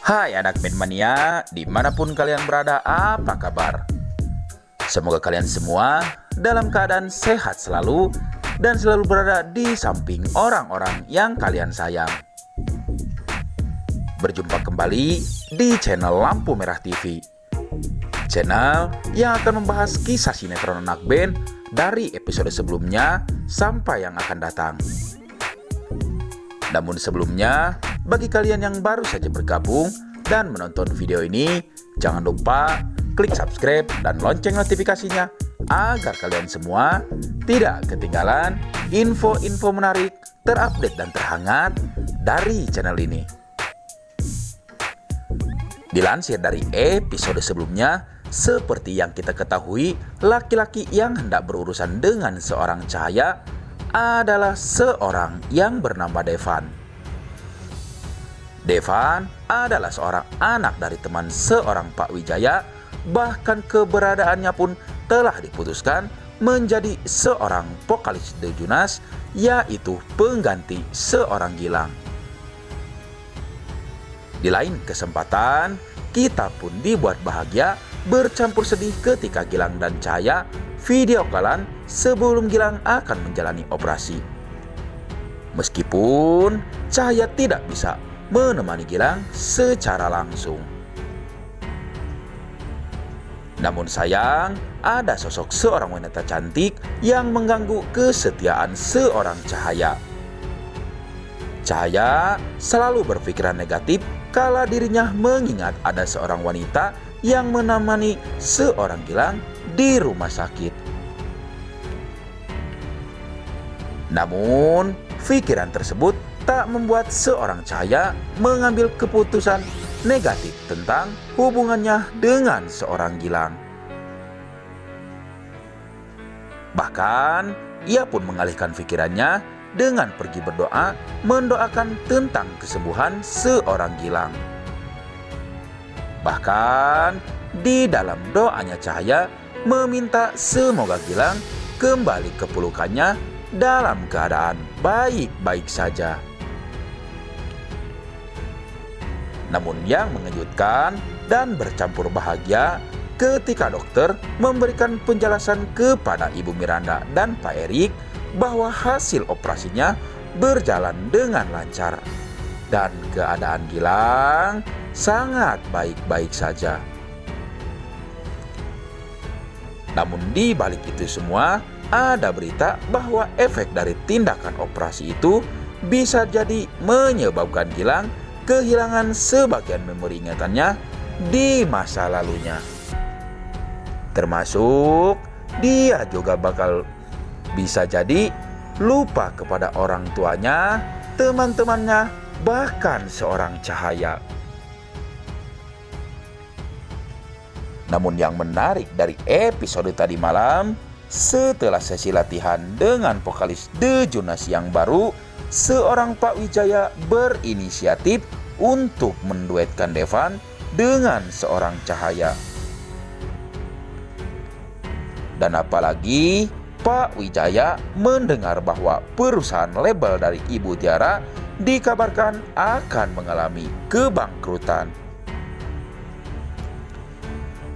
Hai anak Mania, dimanapun kalian berada, apa kabar? Semoga kalian semua dalam keadaan sehat selalu dan selalu berada di samping orang-orang yang kalian sayang. Berjumpa kembali di channel Lampu Merah TV, channel yang akan membahas kisah sinetron anak band dari episode sebelumnya sampai yang akan datang. Namun sebelumnya, bagi kalian yang baru saja bergabung dan menonton video ini, jangan lupa klik subscribe dan lonceng notifikasinya agar kalian semua tidak ketinggalan info-info menarik, terupdate dan terhangat dari channel ini. Dilansir dari episode sebelumnya, seperti yang kita ketahui, laki-laki yang hendak berurusan dengan seorang Cahaya adalah seorang yang bernama Devan. Devan adalah seorang anak dari teman seorang Pak Wijaya, bahkan keberadaannya pun telah diputuskan menjadi seorang vokalis The Junas, yaitu pengganti seorang Gilang. Di lain kesempatan, kita pun dibuat bahagia bercampur sedih ketika Gilang dan Cahaya video callan sebelum Gilang akan menjalani operasi. Meskipun Cahaya tidak bisa menemani Gilang secara langsung, namun sayang ada sosok seorang wanita cantik yang mengganggu kesetiaan seorang Cahaya. Cahaya selalu berpikiran negatif kala dirinya mengingat ada seorang wanita yang menemani seorang Gilang di rumah sakit. Namun, pikiran tersebut tak membuat seorang Cahaya mengambil keputusan negatif tentang hubungannya dengan seorang Gilang. Bahkan, ia pun mengalihkan pikirannya dengan pergi berdoa mendoakan tentang kesembuhan seorang Gilang. Bahkan, di dalam doanya Cahaya meminta semoga Gilang kembali ke pelukannya dalam keadaan baik-baik saja. Namun yang mengejutkan dan bercampur bahagia ketika dokter memberikan penjelasan kepada Ibu Miranda dan Pak Erik bahwa hasil operasinya berjalan dengan lancar dan keadaan Gilang sangat baik-baik saja. Namun di balik itu semua, ada berita bahwa efek dari tindakan operasi itu bisa jadi menyebabkan Gilang kehilangan sebagian memori ingatannya di masa lalunya. Termasuk dia juga bakal bisa jadi lupa kepada orang tuanya, teman-temannya, bahkan seorang Cahaya. Namun yang menarik dari episode tadi malam, setelah sesi latihan dengan vokalis The Junas yang baru, seorang Pak Wijaya berinisiatif untuk menduetkan Devan dengan seorang Cahaya. Dan apalagi Pak Wijaya mendengar bahwa perusahaan label dari Ibu Tiara dikabarkan akan mengalami kebangkrutan.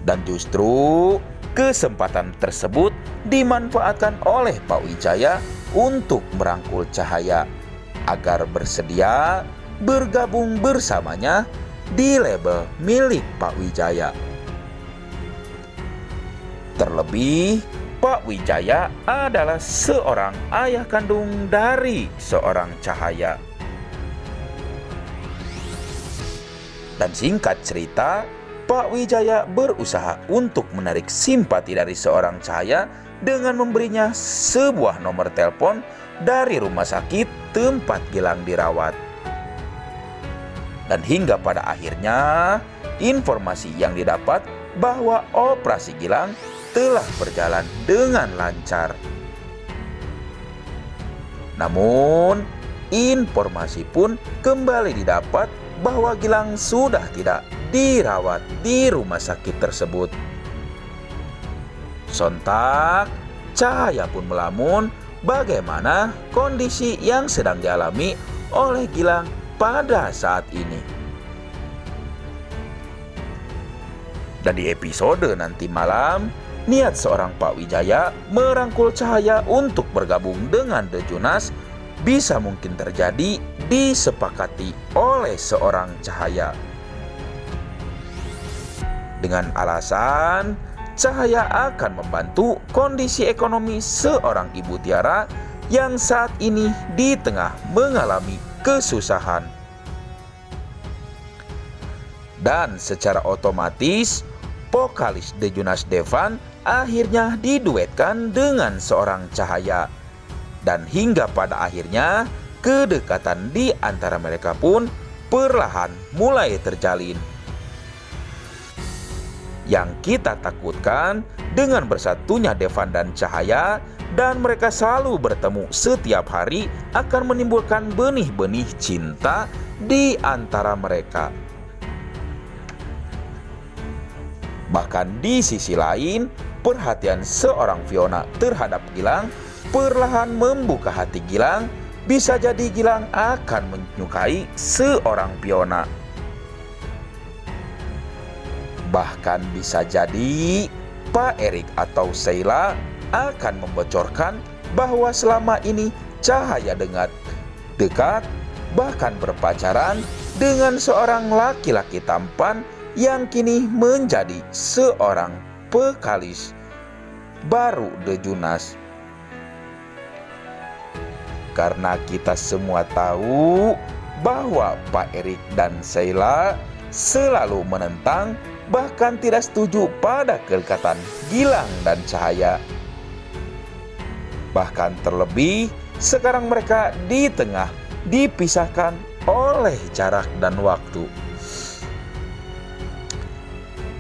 Dan justru kesempatan tersebut dimanfaatkan oleh Pak Wijaya untuk merangkul Cahaya agar bersedia bergabung bersamanya di label milik Pak Wijaya. Terlebih, Pak Wijaya adalah seorang ayah kandung dari seorang Cahaya. Dan singkat cerita, Pak Wijaya berusaha untuk menarik simpati dari seorang Cahaya dengan memberinya sebuah nomor telepon dari rumah sakit tempat Gilang dirawat. Dan hingga pada akhirnya, informasi yang didapat bahwa operasi Gilang telah berjalan dengan lancar. Namun, informasi pun kembali didapat bahwa Gilang sudah tidak dirawat di rumah sakit tersebut. Sontak, Cahaya pun melamun bagaimana kondisi yang sedang dialami oleh Gilang pada saat ini. Dan di episode nanti malam, niat seorang Pak Wijaya merangkul Cahaya untuk bergabung dengan The Jonas bisa mungkin terjadi disepakati oleh seorang Cahaya. Dengan alasan Cahaya akan membantu kondisi ekonomi seorang Ibu Tiara yang saat ini di tengah mengalami kesusahan. Dan secara otomatis, vokalis The Jonas Devan akhirnya diduetkan dengan seorang Cahaya. Dan hingga pada akhirnya, kedekatan di antara mereka pun perlahan mulai terjalin. Yang kita takutkan dengan bersatunya Devan dan Cahaya dan mereka selalu bertemu setiap hari akan menimbulkan benih-benih cinta di antara mereka. Bahkan di sisi lain, perhatian seorang Fiona terhadap Gilang perlahan membuka hati Gilang. Bisa jadi Gilang akan menyukai seorang Fiona. Bahkan bisa jadi Pak Erik atau Sheila akan membocorkan bahwa selama ini Cahaya dekat bahkan berpacaran dengan seorang laki-laki tampan yang kini menjadi seorang vokalis baru The Jonas. Karena kita semua tahu bahwa Pak Erik dan Sheila selalu menentang bahkan tidak setuju pada kedekatan Gilang dan Cahaya. Bahkan terlebih sekarang mereka di tengah dipisahkan oleh jarak dan waktu.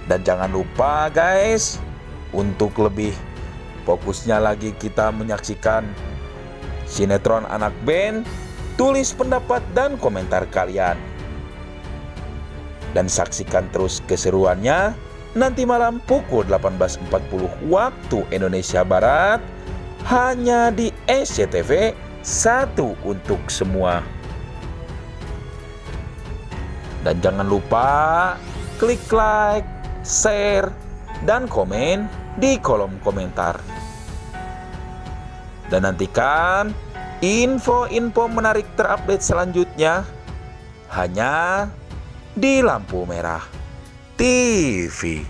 Dan jangan lupa guys, untuk lebih fokusnya lagi kita menyaksikan sinetron anak band, tulis pendapat dan komentar kalian. Dan saksikan terus keseruannya nanti malam pukul 18.40 waktu Indonesia Barat hanya di SCTV, satu untuk semua. Dan jangan lupa klik like, share, dan komen di kolom komentar. Dan nantikan info-info menarik terupdate selanjutnya hanya di Lampu Merah TV.